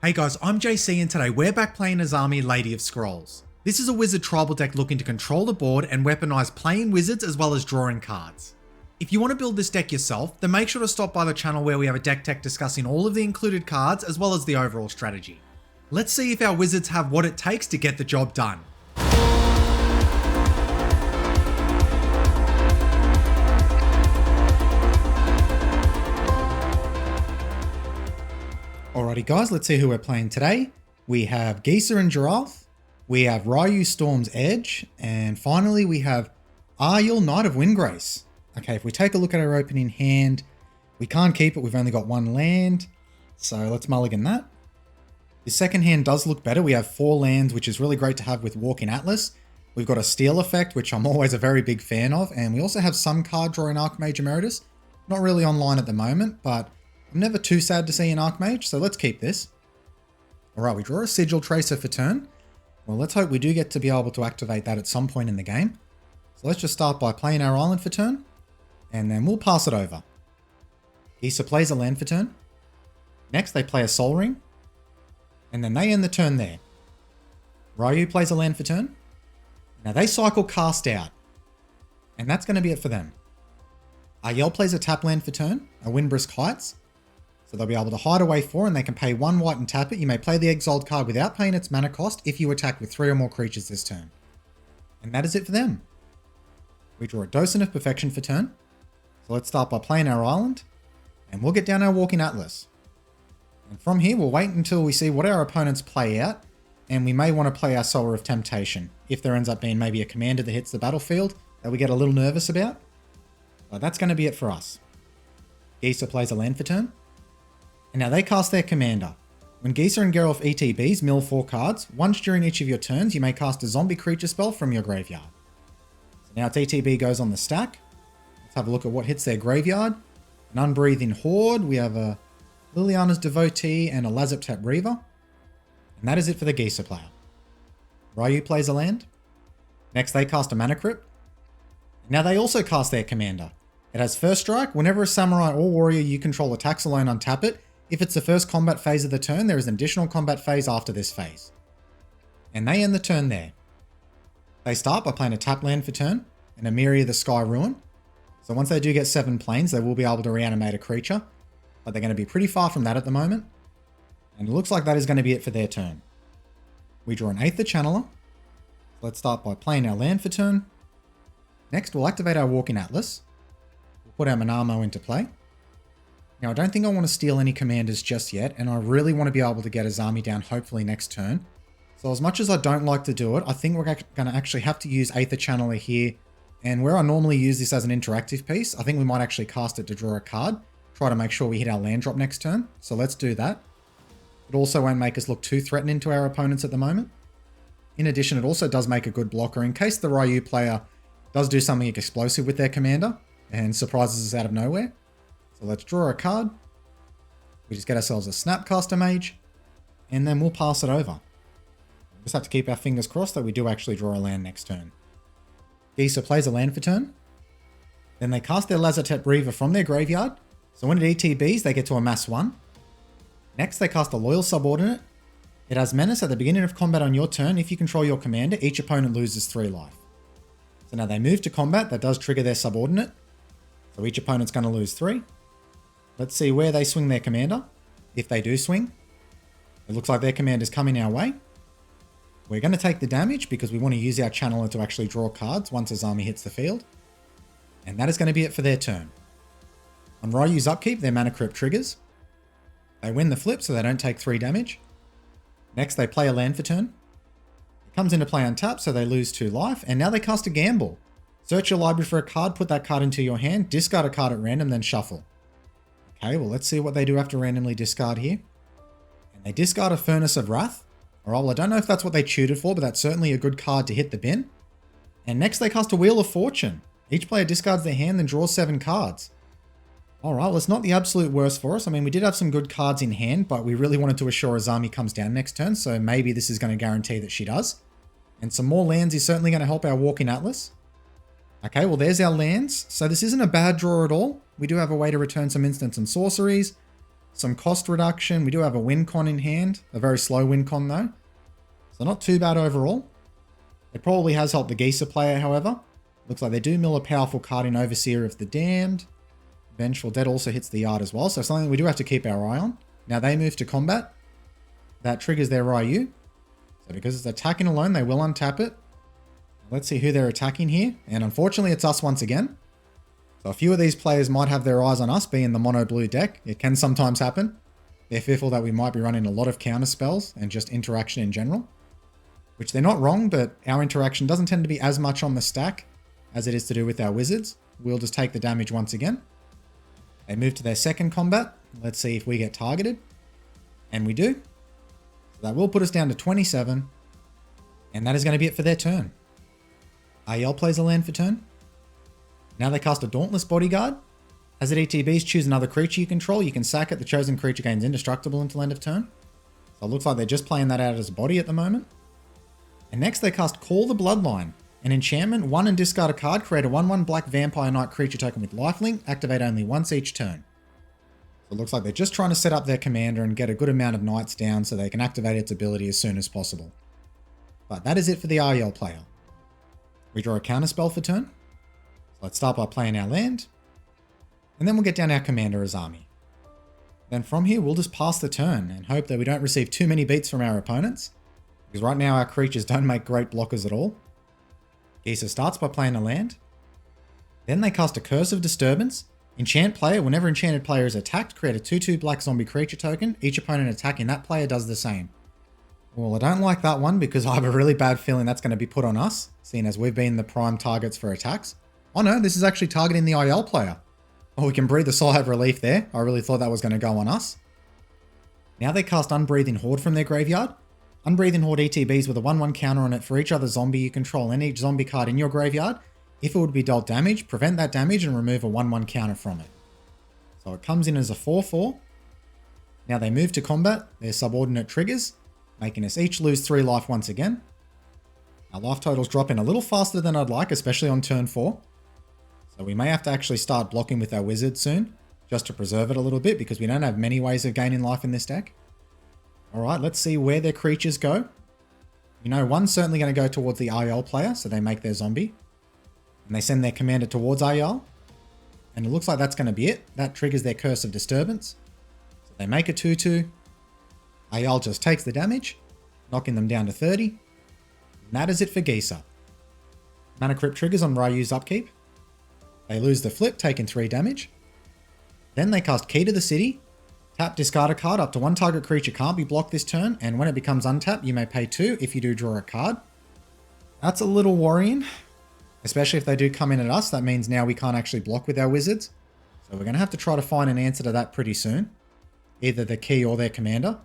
Hey guys, I'm JC and today we're back playing Azami, Lady of Scrolls. This is a wizard tribal deck looking to control the board and weaponize playing wizards as well as drawing cards. If you want to build this deck yourself, then make sure to stop by the channel where we have a deck tech discussing all of the included cards as well as the overall strategy. Let's see if our wizards have what it takes to get the job done. Alrighty guys, let's see who we're playing today. We have Gisa and Geralf, we have Raiyuu Storm's Edge, and finally we have Aryel Knight of Windgrace. Okay, if we take a look at our opening hand, we can't keep it, we've only got one land, so let's mulligan that. The second hand does look better, we have 4 lands, which is really great to have with Walking Atlas. We've got a Steal effect, which I'm always a very big fan of, and we also have some card draw in Archmage Emeritus. Not really online at the moment, but I'm never too sad to see an Archmage, so let's keep this. Alright, we draw a Sigil Tracer for turn. Well, let's hope we do get to be able to activate that at some point in the game. So let's just start by playing our island for turn, and then we'll pass it over. Gisa plays a land for turn. Next, they play a Sol Ring, and then they end the turn there. Raiyuu plays a land for turn. Now they cycle Cast Out, and that's going to be it for them. Aryel plays a tap land for turn, a Windbrisk Heights. So they'll be able to hide away 4 and they can pay 1 white and tap it. You may play the exiled card without paying its mana cost if you attack with 3 or more creatures this turn. And that is it for them. We draw a Docent of Perfection for turn. So let's start by playing our island, and we'll get down our Walking Atlas. And from here, we'll wait until we see what our opponents play out, and we may want to play our Sower of Temptation, if there ends up being maybe a commander that hits the battlefield that we get a little nervous about. But that's going to be it for us. Gisa plays a land for turn. And now they cast their commander. When Gisa and Geralf ETBs mill 4 cards, once during each of your turns you may cast a zombie creature spell from your graveyard. So now its ETB goes on the stack. Let's have a look at what hits their graveyard. An Unbreathing Horde, we have a Liliana's Devotee and a Lazaptep Reaver. And that is it for the Gisa player. Raiyuu plays a land. Next they cast a Mana Crypt. Now they also cast their commander. It has first strike. Whenever a samurai or warrior you control attacks alone, untap it. If it's the first combat phase of the turn, there is an additional combat phase after this phase. And they end the turn there. They start by playing a tap land for turn and a Myria the Sky Ruin. So once they do get 7 planes, they will be able to reanimate a creature. But they're going to be pretty far from that at the moment. And it looks like that is going to be it for their turn. We draw an Aether Channeler. Let's start by playing our land for turn. Next, we'll activate our Walking Atlas. We'll put our Manamo into play. Now, I don't think I want to steal any commanders just yet, and I really want to be able to get Azami down hopefully next turn. So as much as I don't like to do it, I think we're going to actually have to use Aether Channeler here. And where I normally use this as an interactive piece, I think we might actually cast it to draw a card. Try to make sure we hit our land drop next turn. So let's do that. It also won't make us look too threatening to our opponents at the moment. In addition, it also does make a good blocker in case the Raiyuu player does do something explosive with their commander and surprises us out of nowhere. So let's draw a card. We just get ourselves a Snapcaster Mage, and then we'll pass it over. We just have to keep our fingers crossed that we do actually draw a land next turn. Gisa plays a land for turn. Then they cast their Lazaptep Reaver from their graveyard, so when it ETBs, they get to amass 1. Next, they cast a Loyal Subordinate. It has Menace at the beginning of combat on your turn. If you control your commander, each opponent loses 3 life. So now they move to combat, that does trigger their Subordinate. So each opponent's going to lose 3. Let's see where they swing their commander. If they do swing, it looks like their commander's coming our way. We're going to take the damage because we want to use our channeler to actually draw cards once Azami hits the field. And that is going to be it for their turn. On Raiyuu's upkeep, their Mana Crypt triggers. They win the flip so they don't take 3 damage. Next, they play a land for turn. It comes into play untapped, so they lose 2 life. And now they cast a gamble. Search your library for a card, put that card into your hand, discard a card at random, then shuffle. Okay, well, let's see what they do after randomly discard here. And they discard a Furnace of Wrath. Alright, well, I don't know if that's what they tutored for, but that's certainly a good card to hit the bin. And next, they cast a Wheel of Fortune. Each player discards their hand, then draws 7 cards. Alright, well, it's not the absolute worst for us. I mean, we did have some good cards in hand, but we really wanted to assure Azami comes down next turn, so maybe this is going to guarantee that she does. And some more lands is certainly going to help our Walking Atlas. Okay, well, there's our lands. So this isn't a bad draw at all. We do have a way to return some instants and sorceries. some cost reduction. We do have a win con in hand, a very slow win con though. So not too bad overall. It probably has helped the Gisa player, however. Looks like they do mill a powerful card in Overseer of the Damned. Vengeful Dead also hits the yard as well, so something we do have to keep our eye on. Now they move to combat. That triggers their Raiyuu. So because it's attacking alone, they will untap it. Let's see who they're attacking here. And unfortunately, it's us once again. So a few of these players might have their eyes on us being the mono blue deck. It can sometimes happen. They're fearful that we might be running a lot of counter spells and just interaction in general. Which they're not wrong, but our interaction doesn't tend to be as much on the stack as it is to do with our wizards. We'll just take the damage once again. They move to their second combat. Let's see if we get targeted. And we do. So that will put us down to 27. And that is going to be it for their turn. Aryel plays a land for turn. Now they cast a Dauntless Bodyguard. As it ETBs, choose another creature you control. You can sack it. The chosen creature gains indestructible until end of turn. So it looks like they're just playing that out as a body at the moment. And next they cast Call the Bloodline. An enchantment, 1 and discard a card. Create a 1/1 black vampire knight creature token with lifelink. Activate only once each turn. So it looks like they're just trying to set up their commander and get a good amount of knights down so they can activate its ability as soon as possible. But that is it for the Aryel player. We draw a counterspell for turn. So let's start by playing our land. And then we'll get down our commander Azami. Then from here we'll just pass the turn and hope that we don't receive too many beats from our opponents. Because right now our creatures don't make great blockers at all. Gisa starts by playing a land. Then they cast a Curse of Disturbance. Enchant player, whenever enchanted player is attacked, create a 2/2 black zombie creature token. Each opponent attacking that player does the same. Well, I don't like that one because I have a really bad feeling that's going to be put on us, seeing as we've been the prime targets for attacks. Oh no, this is actually targeting the Aryel player. Oh, we can breathe a sigh of relief there. I really thought that was going to go on us. Now they cast Unbreathing Horde from their graveyard. Unbreathing Horde ETBs with a 1/1 counter on it for each other zombie you control and each zombie card in your graveyard. If it would be dealt damage, prevent that damage and remove a 1/1 counter from it. So it comes in as a 4/4. Now they move to combat their subordinate triggers, making us each lose 3 life once again. Our life totals drop in a little faster than I'd like, especially on turn 4. So we may have to actually start blocking with our wizard soon, just to preserve it a little bit because we don't have many ways of gaining life in this deck. Alright, let's see where their creatures go. You know, one's certainly going to go towards the Aryel player, so they make their zombie. And they send their commander towards Aryel. And it looks like that's going to be it. That triggers their Curse of Disturbance. So they make a 2/2. Aryel just takes the damage, knocking them down to 30. And that is it for Gisa. Mana Crypt triggers on Raiyuu's upkeep. They lose the flip, taking 3 damage. Then they cast Key to the City. Tap, discard a card. Up to 1 target creature can't be blocked this turn, and when it becomes untapped, you may pay 2 if you do draw a card. That's a little worrying, especially if they do come in at us. That means now we can't actually block with our wizards. So we're going to have to try to find an answer to that pretty soon. Either the key or their commander.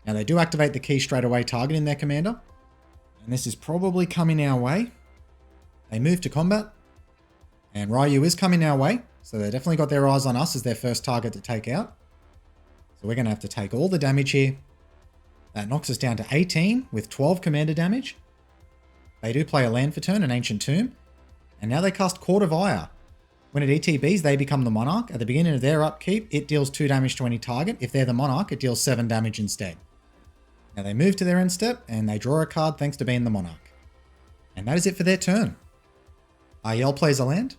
Now they do activate the key straight away, targeting their commander. And this is probably coming our way. They move to combat. And Raiyuu is coming our way. So they definitely got their eyes on us as their first target to take out. So we're going to have to take all the damage here. That knocks us down to 18 with 12 commander damage. They do play a land for turn, an Ancient Tomb. And now they cast Court of Ire. When it ETBs, they become the Monarch. At the beginning of their upkeep, it deals 2 damage to any target. If they're the Monarch, it deals 7 damage instead. Now they move to their end step, and they draw a card thanks to being the Monarch. And that is it for their turn. Aryel plays a land.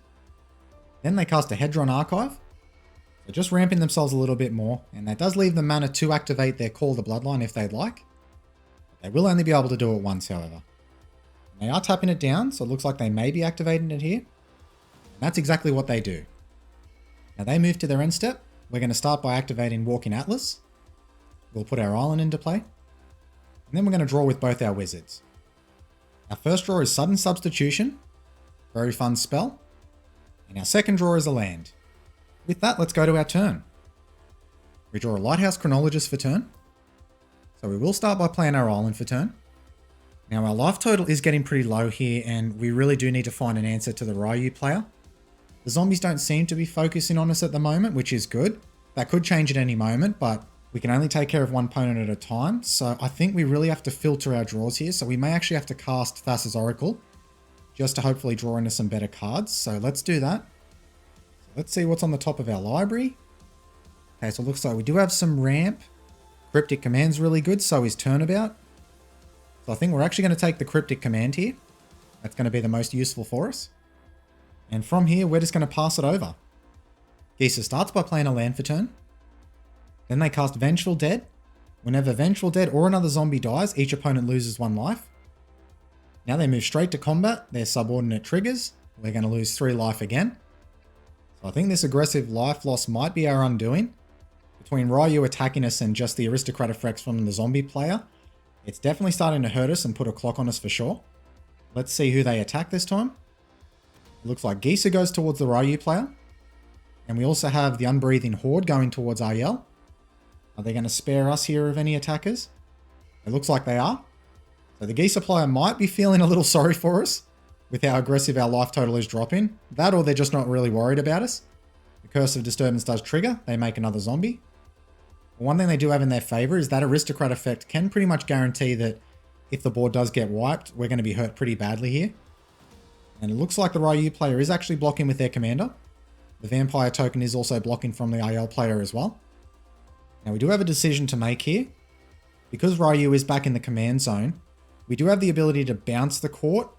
Then they cast a Hedron Archive. So just ramping themselves a little bit more, and that does leave them mana to activate their Call the Bloodline if they'd like. They will only be able to do it once, however. And they are tapping it down, so it looks like they may be activating it here. And that's exactly what they do. Now they move to their end step. We're going to start by activating Walking Atlas. We'll put our island into play. And then we're going to draw with both our wizards. Our first draw is Sudden Substitution. Very fun spell. And our second draw is a land. With that, let's go to our turn. We draw a Lighthouse Chronologist for turn. So we will start by playing our island for turn. Now our life total is getting pretty low here, and we really do need to find an answer to the Raiyuu player. The zombies don't seem to be focusing on us at the moment, which is good. That could change at any moment, but we can only take care of one opponent at a time. So I think we really have to filter our draws here. So we may actually have to cast Thassa's Oracle just to hopefully draw into some better cards. So let's do that. Let's see what's on the top of our library. Okay, so it looks like we do have some ramp. Cryptic Command's really good, so is Turnabout. So I think we're actually going to take the Cryptic Command here. That's going to be the most useful for us. And from here, we're just going to pass it over. Gisa starts by playing a land for turn. Then they cast Vengeful Dead. Whenever Vengeful Dead or another zombie dies, each opponent loses 1 life. Now they move straight to combat. Their subordinate triggers. We're going to lose 3 life again. So I think this aggressive life loss might be our undoing. Between Raiyuu attacking us and just the aristocrat effects from the zombie player, it's definitely starting to hurt us and put a clock on us for sure. Let's see who they attack this time. It looks like Gisa goes towards the Raiyuu player. And we also have the Unbreathing Horde going towards Aryel. Are they going to spare us here of any attackers? It looks like they are. So the Gisa player might be feeling a little sorry for us with how aggressive our life total is dropping. That or they're just not really worried about us. The Curse of Disturbance does trigger. They make another zombie. One thing they do have in their favor is that aristocrat effect can pretty much guarantee that if the board does get wiped, we're going to be hurt pretty badly here. And it looks like the Raiyuu player is actually blocking with their commander. The vampire token is also blocking from the Aryel player as well. Now we do have a decision to make here. Because Raiyuu is back in the command zone, we do have the ability to bounce the court,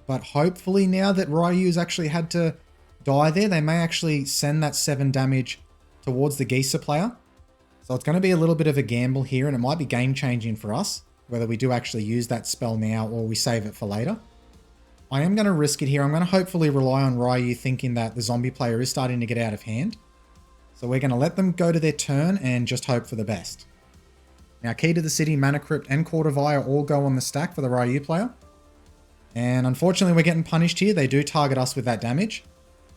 but hopefully now that Raiyuu's actually had to die there, they may actually send that 7 damage towards the Gisa player. So it's going to be a little bit of a gamble here, and it might be game changing for us, whether we do actually use that spell now or we save it for later. I am going to risk it here. I'm going to hopefully rely on Raiyuu thinking that the zombie player is starting to get out of hand. So we're going to let them go to their turn and just hope for the best. Now, Key to the City, Mana Crypt, and Court of Ire all go on the stack for the Raiyuu player. And unfortunately, we're getting punished here. They do target us with that damage.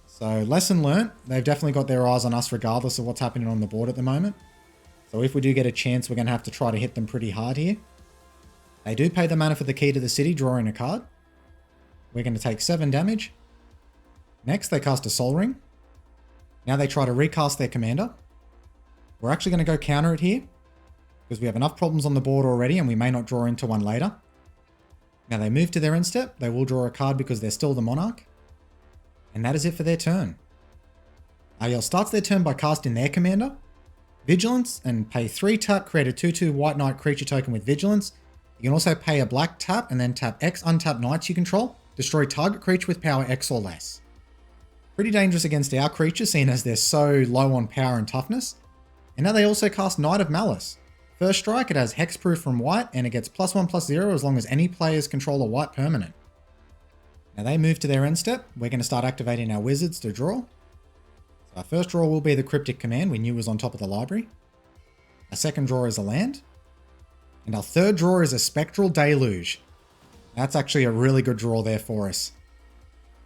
So lesson learnt. They've definitely got their eyes on us regardless of what's happening on the board at the moment. So if we do get a chance, we're going to have to try to hit them pretty hard here. They do pay the mana for the Key to the City, drawing a card. We're going to take 7 damage. Next, they cast a Soul Ring. Now they try to recast their commander. We're actually going to go counter it here, because we have enough problems on the board already and we may not draw into one later. Now they move to their end step. They will draw a card because they're still the Monarch. And that is it for their turn. Aryel starts their turn by casting their commander, Vigilance, and pay 3 tap, create a 2/2 White Knight creature token with Vigilance. You can also pay a black tap and then tap X untap knights you control. Destroy target creature with power X or less. Pretty dangerous against our creatures, seeing as they're so low on power and toughness. And now they also cast Knight of Malice. First strike, it has hexproof from white, and it gets +1/+0 as long as any players control a white permanent. Now they move to their end step. We're going to start activating our wizards to draw. So our first draw will be the Cryptic Command we knew was on top of the library. Our second draw is a land. And our third draw is a Spectral Deluge. That's actually a really good draw there for us.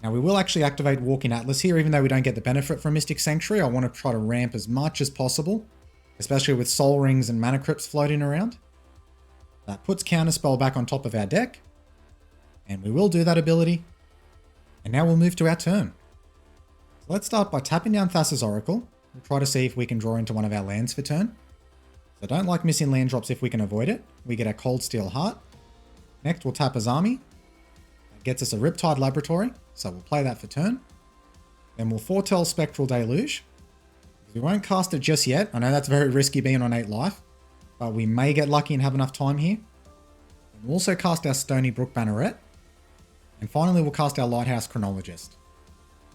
Now we will actually activate Walking Atlas here, even though we don't get the benefit from Mystic Sanctuary. I want to try to ramp as much as possible, especially with Soul Rings and Mana Crypts floating around. That puts Counterspell back on top of our deck. And we will do that ability. And now we'll move to our turn. So let's start by tapping down Thassa's Oracle. We'll try to see if we can draw into one of our lands for turn. So don't like missing land drops if we can avoid it. We get a Cold Steel Heart. Next we'll tap Azami. That gets us a Riptide Laboratory, so we'll play that for turn. Then we'll foretell Spectral Deluge. We won't cast it just yet. I know that's very risky being on 8 life, but we may get lucky and have enough time here. And we'll also cast our Stony Brook Banneret. And finally we'll cast our Lighthouse Chronologist.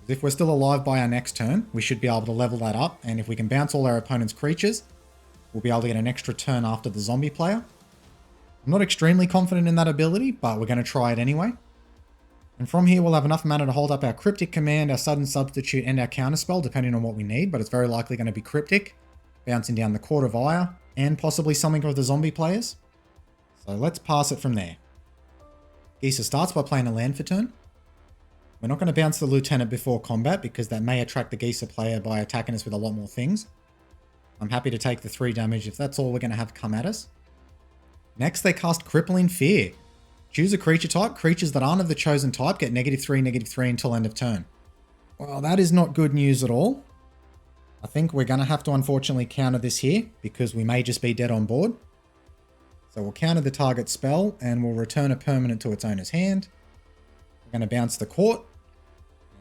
If we're still alive by our next turn, we should be able to level that up, and if we can bounce all our opponent's creatures, we'll be able to get an extra turn after the zombie player. I'm not extremely confident in that ability, but we're going to try it anyway. And from here, we'll have enough mana to hold up our Cryptic Command, our Sudden Substitute, and our Counterspell, depending on what we need, but it's very likely going to be Cryptic, bouncing down the Court of Ire, and possibly something of the zombie players. So let's pass it from there. Gisa starts by playing a land for turn. We're not going to bounce the Lieutenant before combat, because that may attract the Gisa player by attacking us with a lot more things. I'm happy to take the 3 damage if that's all we're going to have come at us. Next, they cast Crippling Fear. Choose a creature type. Creatures that aren't of the chosen type get -3/-3 until end of turn. Well, that is not good news at all. I think we're going to have to unfortunately counter this here, because we may just be dead on board. So we'll counter the target spell, and we'll return a permanent to its owner's hand. We're going to bounce the court.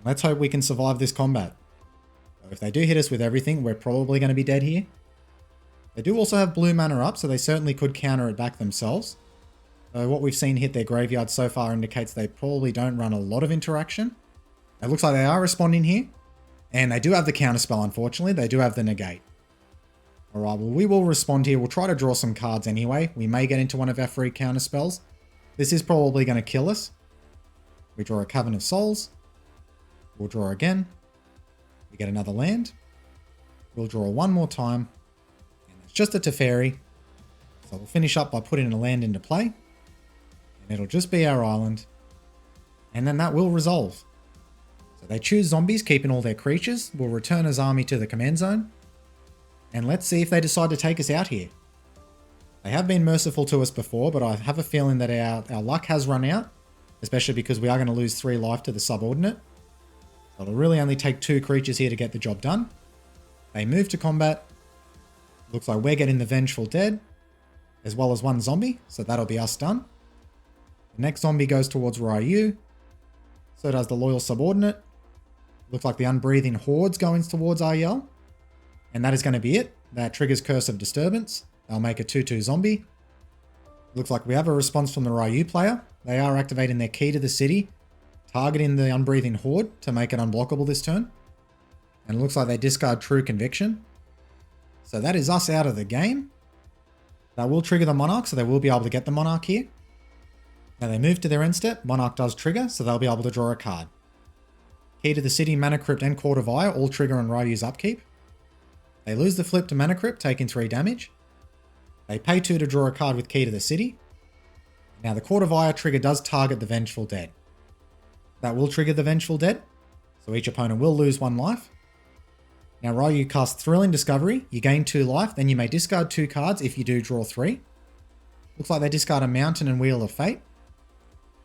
Let's hope we can survive this combat. So if they do hit us with everything, we're probably going to be dead here. They do also have blue mana up, so they certainly could counter it back themselves. So what we've seen hit their graveyard so far indicates they probably don't run a lot of interaction. It looks like they are responding here. And they do have the counterspell, unfortunately. They do have the negate. Alright, well, we will respond here. We'll try to draw some cards anyway. We may get into one of our free counterspells. This is probably going to kill us. We draw a Cavern of Souls. We'll draw again. We get another land. We'll draw one more time. And it's just a Teferi. So we'll finish up by putting a land into play. And it'll just be our island. And then that will resolve. So they choose zombies, keeping all their creatures. We'll return Azami to the command zone. And let's see if they decide to take us out here. They have been merciful to us before, but I have a feeling that our luck has run out, especially because we are going to lose 3 life to the subordinate. So it'll really only take 2 creatures here to get the job done. They move to combat. Looks like we're getting the Vengeful Dead, as well as 1 zombie, so that'll be us done. The next zombie goes towards Raiyuu. So does the Loyal Subordinate. Looks like the Unbreathing Horde's going towards Aryel. And that is going to be it. That triggers Curse of Disturbance. They'll make a 2/2 zombie. Looks like we have a response from the Raiyuu player. They are activating their Key to the City, targeting the Unbreathing Horde to make it unblockable this turn. And it looks like they discard True Conviction. So that is us out of the game. That will trigger the Monarch, so they will be able to get the Monarch here. Now they move to their end step. Monarch does trigger, so they'll be able to draw a card. Key to the City, Mana Crypt, and Court of Ire all trigger on Raiyuu's upkeep. They lose the flip to Mana Crypt, taking 3 damage. They pay 2 to draw a card with Key to the City. Now the Court of Ire trigger does target the Vengeful Dead. That will trigger the Vengeful Dead, so each opponent will lose 1 life. Now Raiyuu casts Thrilling Discovery, you gain 2 life, then you may discard 2 cards if you do draw 3. Looks like they discard a Mountain and Wheel of Fate.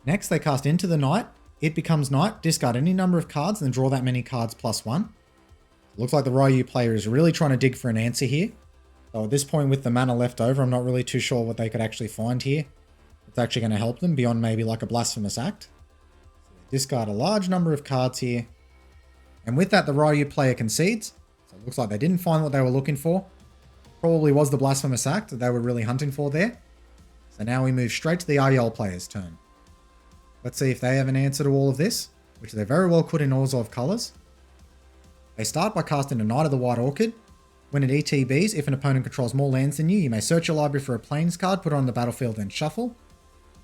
Next they cast Into the Night, it becomes night, discard any number of cards, and then draw that many cards +1. Looks like the Raiyuu player is really trying to dig for an answer here. So at this point with the mana left over, I'm not really too sure what they could actually find here. It's actually going to help them beyond maybe like a Blasphemous Act. So they discard a large number of cards here. And with that, the Raiyuu player concedes. So it looks like they didn't find what they were looking for. Probably was the Blasphemous Act that they were really hunting for there. So now we move straight to the Aryel player's turn. Let's see if they have an answer to all of this, which they very well could in Orzhov colors. They start by casting a Knight of the White Orchid. When it ETBs, if an opponent controls more lands than you, you may search your library for a Plains card, put it on the battlefield, and shuffle.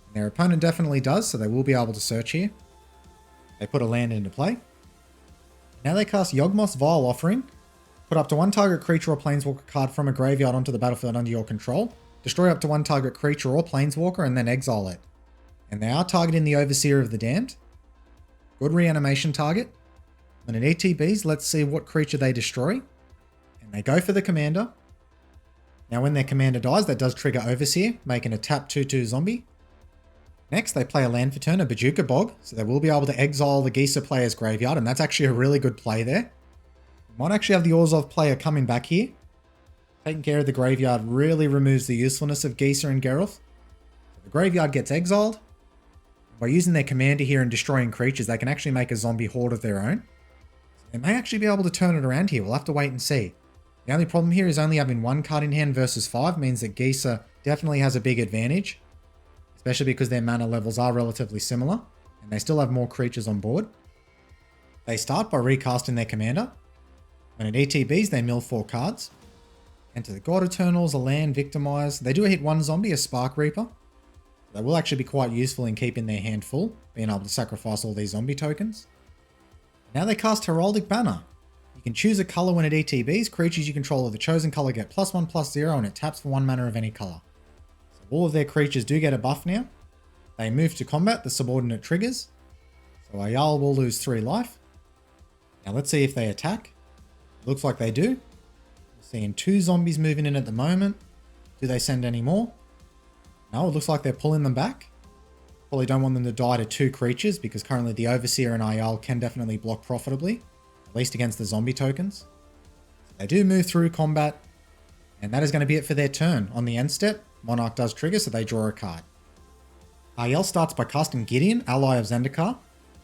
And their opponent definitely does, so they will be able to search here. They put a land into play. Now they cast Yawgmoth's Vile Offering. Put up to 1 target creature or Planeswalker card from a graveyard onto the battlefield under your control. Destroy up to 1 target creature or Planeswalker and then exile it. And they are targeting the Overseer of the Damned. Good reanimation target. When it ETBs, let's see what creature they destroy. And they go for the commander. Now when their commander dies, that does trigger Overseer, making a tap 2/2 zombie. Next, they play a land for turn, a Bajuka Bog, so they will be able to exile the Gisa player's graveyard, and that's actually a really good play there. We might actually have the Orzhov player coming back here. Taking care of the graveyard really removes the usefulness of Gisa and Geralf. So the graveyard gets exiled. By using their commander here and destroying creatures, they can actually make a zombie horde of their own. So they may actually be able to turn it around here. We'll have to wait and see. The only problem here is only having 1 card in hand versus 5 means that Gisa definitely has a big advantage, especially because their mana levels are relatively similar, and they still have more creatures on board. They start by recasting their commander. When it ETBs, they mill 4 cards. Enter the God Eternals, a land, Victimize. They do hit 1 zombie, a Spark Reaper. They will actually be quite useful in keeping their hand full, being able to sacrifice all these zombie tokens. Now they cast Heraldic Banner. You can choose a color when it ETBs. Creatures you control of the chosen color get +1/+0 and it taps for 1 mana of any color. So all of their creatures do get a buff now. They move to combat, the subordinate triggers. So Aryel will lose 3 life. Now let's see if they attack. Looks like they do. We're seeing 2 zombies moving in at the moment. Do they send any more? No, it looks like they're pulling them back. Probably don't want them to die to 2 creatures because currently the Overseer and Aryel can definitely block profitably, at least against the zombie tokens. So they do move through combat, and that is going to be it for their turn. On the end step, Monarch does trigger, so they draw a card. Aryel starts by casting Gideon, ally of Zendikar.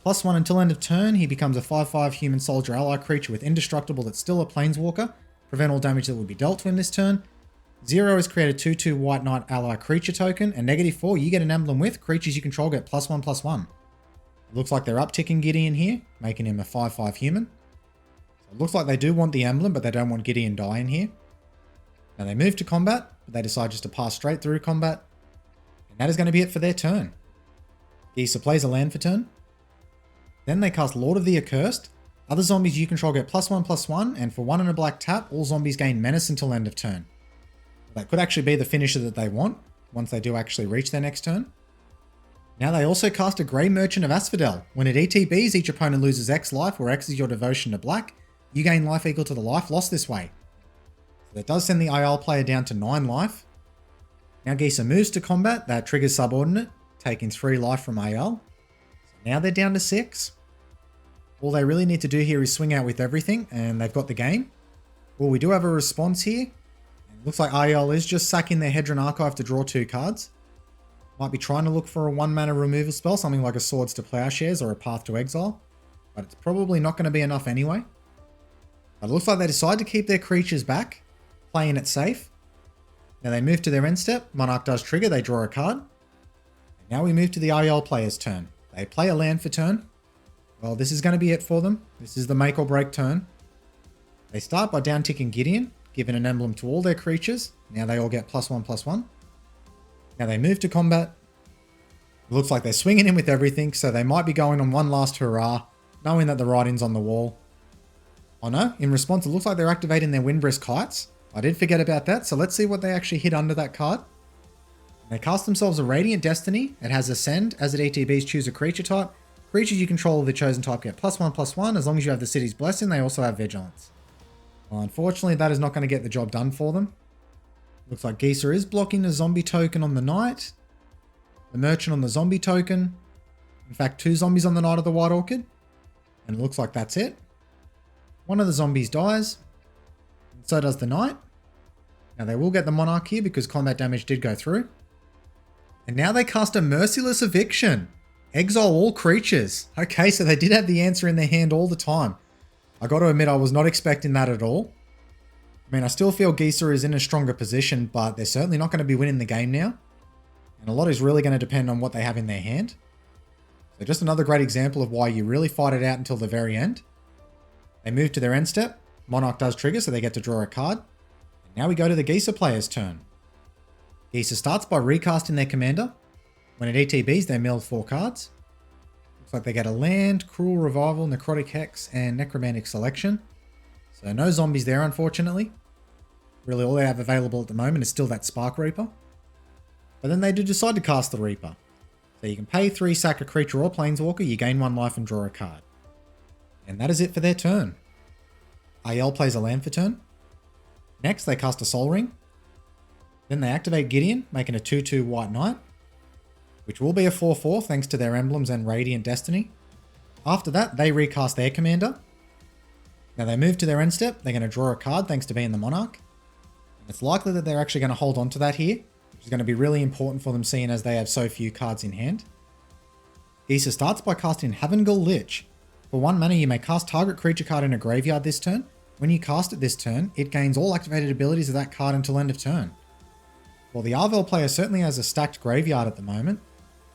+1 until end of turn, he becomes a 5/5 human soldier ally creature with indestructible that's still a planeswalker. Prevent all damage that will be dealt to him this turn. 0 is create a 2/2 white knight ally creature token, and -4, you get an emblem with creatures you control get +1/+1. It looks like they're upticking Gideon here, making him a 5/5 human. So it looks like they do want the emblem, but they don't want Gideon dying here. Now they move to combat, but they decide just to pass straight through combat. And that is going to be it for their turn. Gisa plays a land for turn. Then they cast Lord of the Accursed. Other zombies you control get +1/+1, and for 1 and a black tap, all zombies gain menace until end of turn. That could actually be the finisher that they want, once they do actually reach their next turn. Now they also cast a Grey Merchant of Asphodel. When it ETBs, each opponent loses X life, where X is your devotion to black. You gain life equal to the life lost this way. So that does send the Aryel player down to 9 life. Now Gisa moves to combat, that triggers Subordinate, taking 3 life from Aryel. So now they're down to 6. All they really need to do here is swing out with everything, and they've got the game. Well, we do have a response here. Looks like Aryel is just sacking their Hedron Archive to draw 2 cards. Might be trying to look for a 1-mana removal spell, something like a Swords to Plowshares or a Path to Exile. But it's probably not going to be enough anyway. But it looks like they decide to keep their creatures back, playing it safe. Now they move to their end step. Monarch does trigger, they draw a card. And now we move to the Aryel player's turn. They play a land for turn. Well, this is going to be it for them. This is the make or break turn. They start by down-ticking Gideon, giving an emblem to all their creatures. Now they all get +1/+1. Now they move to combat. It looks like they're swinging in with everything, so they might be going on one last hurrah, knowing that the writing's on the wall. Oh no, in response it looks like they're activating their Windgrace Kites. I did forget about that, so let's see what they actually hit under that card. They cast themselves a Radiant Destiny. It has Ascend. As it ETBs, choose a creature type. Creatures you control of the chosen type get +1/+1. As long as you have the City's Blessing, they also have Vigilance. Well, unfortunately, that is not going to get the job done for them. Looks like Gisa is blocking a zombie token on the Knight. The Merchant on the zombie token. In fact, 2 zombies on the Knight of the White Orchid. And it looks like that's it. One of the zombies dies. And so does the Knight. Now they will get the Monarch here because combat damage did go through. And now they cast a Merciless Eviction. Exile all creatures. Okay, so they did have the answer in their hand all the time. I got to admit, I was not expecting that at all. I mean, I still feel Gisa is in a stronger position, but they're certainly not going to be winning the game now. And a lot is really going to depend on what they have in their hand. So just another great example of why you really fight it out until the very end. They move to their end step. Monarch does trigger, so they get to draw a card. And now we go to the Gisa player's turn. Gisa starts by recasting their commander. When it ETBs, they mill 4 cards. Looks like they get a land, Cruel Revival, Necrotic Hex, and Necromantic Selection. So no zombies there, unfortunately. Really, all they have available at the moment is still that Spark Reaper. But then they do decide to cast the Reaper. So you can pay 3, sack a creature or planeswalker, you gain 1 life and draw a card. And that is it for their turn. Aryel plays a land for turn. Next, they cast a Soul Ring. Then they activate Gideon, making a 2/2 White Knight, which will be a 4/4 thanks to their emblems and Radiant Destiny. After that, they recast their commander. Now they move to their end step. They're going to draw a card thanks to being the Monarch. And it's likely that they're actually going to hold on to that here, which is going to be really important for them seeing as they have so few cards in hand. Gisa starts by casting Havengul Lich. For 1 mana, you may cast target creature card in a graveyard this turn. When you cast it this turn, it gains all activated abilities of that card until end of turn. Well, the Aryel player certainly has a stacked graveyard at the moment.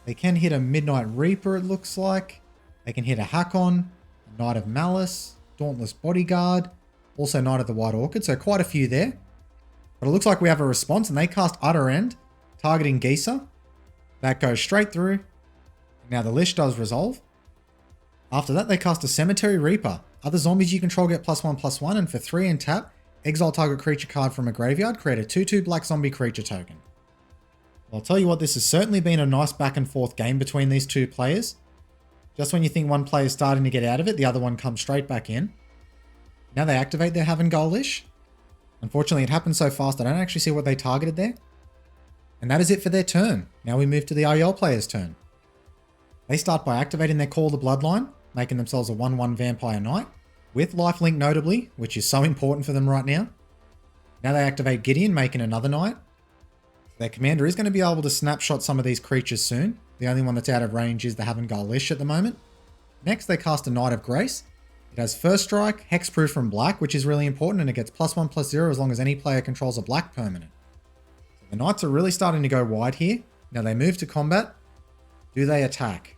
They can hit a Midnight Reaper, it looks like. They can hit a Hakon, a Knight of Malice, Dauntless Bodyguard, also Knight of the White Orchid, so quite a few there. But it looks like we have a response, and they cast Utter End, targeting Gisa. That goes straight through. Now the Lich does resolve. After that, they cast a Cemetery Reaper. Other zombies you control get +1/+1, and for 3 and tap, exile target creature card from a graveyard, create a 2/2 black zombie creature token. Well, I'll tell you what, this has certainly been a nice back and forth game between these two players. Just when you think one player is starting to get out of it, the other one comes straight back in. Now they activate their Havengul Lich. Unfortunately, it happened so fast I don't actually see what they targeted there. And that is it for their turn. Now we move to the Aryel player's turn. They start by activating their Call the Bloodline, making themselves a 1/1 Vampire Knight, with lifelink notably, which is so important for them right now. Now they activate Gideon, making another Knight. Their commander is going to be able to snapshot some of these creatures soon. The only one that's out of range is the Havengul Lich at the moment. Next, they cast a Knight of Grace. It has First Strike, Hexproof from black, which is really important, and it gets +1/+0 as long as any player controls a black permanent. The knights are really starting to go wide here. Now they move to combat. Do they attack?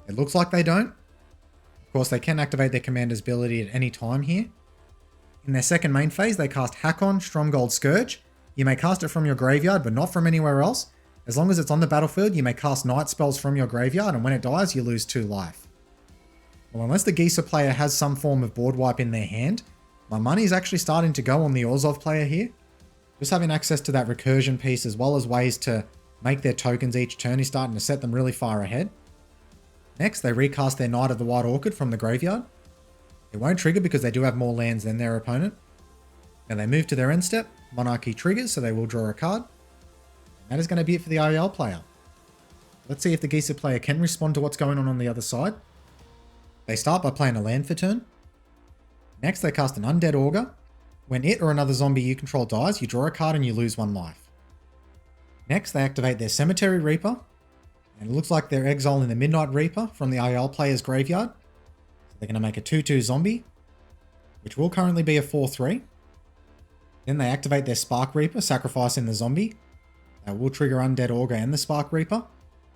It looks like they don't. Of course, they can activate their commander's ability at any time here. In their second main phase, they cast Hakon Stromgold Scourge. You may cast it from your graveyard, but not from anywhere else. As long as it's on the battlefield, you may cast knight spells from your graveyard, and when it dies, you lose 2 life. Well, unless the Gisa player has some form of board wipe in their hand, my money is actually starting to go on the Orzhov player here. Just having access to that recursion piece as well as ways to make their tokens each turn is starting to set them really far ahead. Next, they recast their Knight of the White Orchid from the graveyard. It won't trigger because they do have more lands than their opponent. Now they move to their end step. Monarchy triggers, so they will draw a card. And that is going to be it for the Aryel player. Let's see if the Gisa player can respond to what's going on the other side. They start by playing a land for turn. Next, they cast an Undead Augur. When it or another zombie you control dies, you draw a card and you lose 1 life. Next, they activate their Cemetery Reaper. And it looks like they're exiling the Midnight Reaper from the Aryel player's graveyard. So they're going to make a 2/2 zombie, which will currently be a 4/3. Then they activate their Spark Reaper, sacrificing the zombie. That will trigger Undead Augur and the Spark Reaper.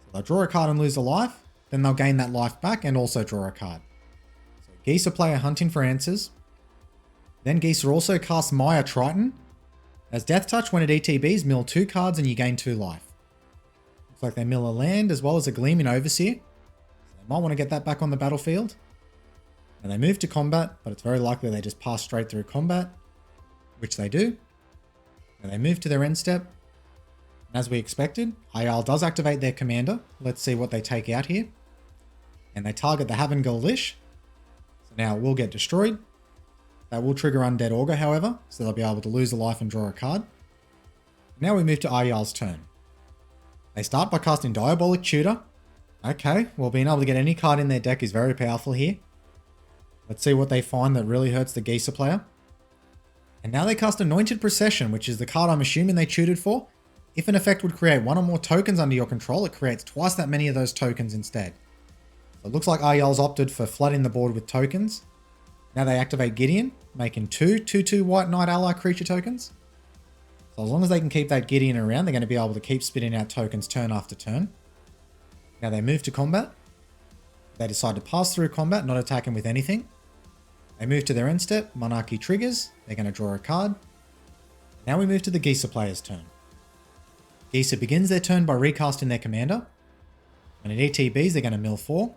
So they'll draw a card and lose a life. Then they'll gain that life back and also draw a card. So Gisa player hunting for answers. Then Gisa also casts Maya Triton. As Death Touch, when it ETBs, mill 2 cards and you gain 2 life. Looks like they mill a land as well as a Gleaming Overseer. So they might want to get that back on the battlefield. And they move to combat, but it's very likely they just pass straight through combat, which they do. And they move to their end step. And as we expected, Aryel does activate their commander. Let's see what they take out here. And they target the Havengul Lish. So now it will get destroyed. That will trigger Undead Augur, however, so they'll be able to lose a life and draw a card. Now we move to Aryel's turn. They start by casting Diabolic Tutor. Okay, well, being able to get any card in their deck is very powerful here. Let's see what they find that really hurts the Gisa player. And now they cast Anointed Procession, which is the card I'm assuming they tutored for. If an effect would create 1 or more tokens under your control, it creates twice that many of those tokens instead. So it looks like Aryel's opted for flooding the board with tokens. Now they activate Gideon, making 2 2/2 White Knight ally creature tokens. So as long as they can keep that Gideon around, they're going to be able to keep spitting out tokens turn after turn. Now they move to combat. They decide to pass through combat, not attacking with anything. They move to their end step, Monarchy triggers, they're going to draw a card. Now we move to the Gisa player's turn. Gisa begins their turn by recasting their commander. When it ETBs, they're going to mill 4.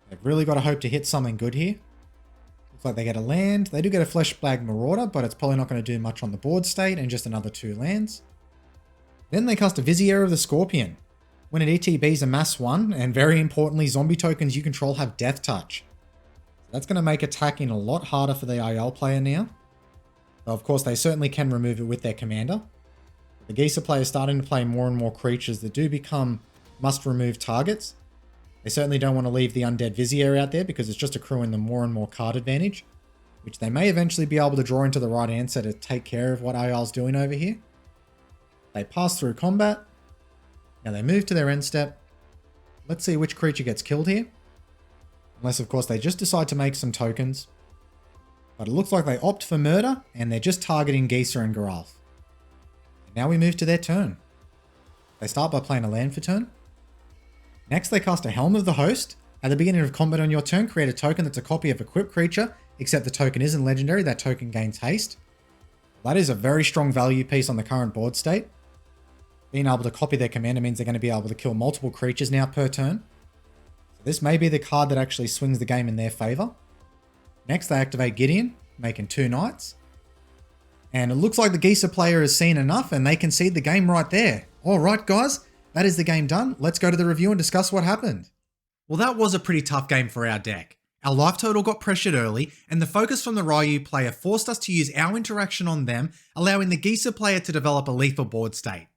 They've really got to hope to hit something good here. Looks like they get a land. They do get a Fleshbag Marauder, but it's probably not going to do much on the board state and just another 2 lands. Then they cast a Vizier of the Scorpion. When it ETBs, amass 1, and very importantly, zombie tokens you control have Death Touch. That's going to make attacking a lot harder for the Aryel player now. Though of course they certainly can remove it with their commander. The Gisa player is starting to play more and more creatures that do become must-remove targets. They certainly don't want to leave the Undead Vizier out there because it's just accruing them more and more card advantage, which they may eventually be able to draw into the right answer to take care of what Aryel's doing over here. They pass through combat. Now they move to their end step. Let's see which creature gets killed here. Unless of course they just decide to make some tokens. But it looks like they opt for murder and they're just targeting Gisa and Geralf. And now we move to their turn. They start by playing a land for turn. Next, they cast a Helm of the Host. At the beginning of combat on your turn, create a token that's a copy of equipped creature, except the token isn't legendary, that token gains haste. That is a very strong value piece on the current board state. Being able to copy their commander means they're going to be able to kill multiple creatures now per turn. So this may be the card that actually swings the game in their favor. Next, they activate Gideon, making 2 knights. And it looks like the Gisa player has seen enough and they concede the game right there. All right, guys. That is the game done. Let's go to the review and discuss what happened. Well, that was a pretty tough game for our deck. Our life total got pressured early, and the focus from the Raiyuu player forced us to use our interaction on them, allowing the Gisa player to develop a lethal board state.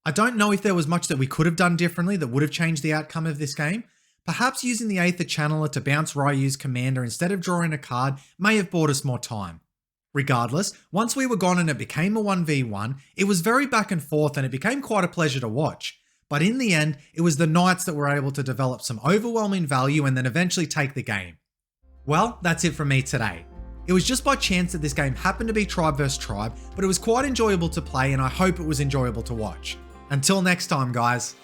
I don't know if there was much that we could have done differently that would have changed the outcome of this game. Perhaps using the Aether Channeler to bounce Raiyuu's commander instead of drawing a card may have bought us more time. Regardless, once we were gone and it became a 1v1, it was very back and forth and it became quite a pleasure to watch. But in the end, it was the Knights that were able to develop some overwhelming value and then eventually take the game. Well, that's it from me today. It was just by chance that this game happened to be tribe versus tribe, but it was quite enjoyable to play and I hope it was enjoyable to watch. Until next time, guys.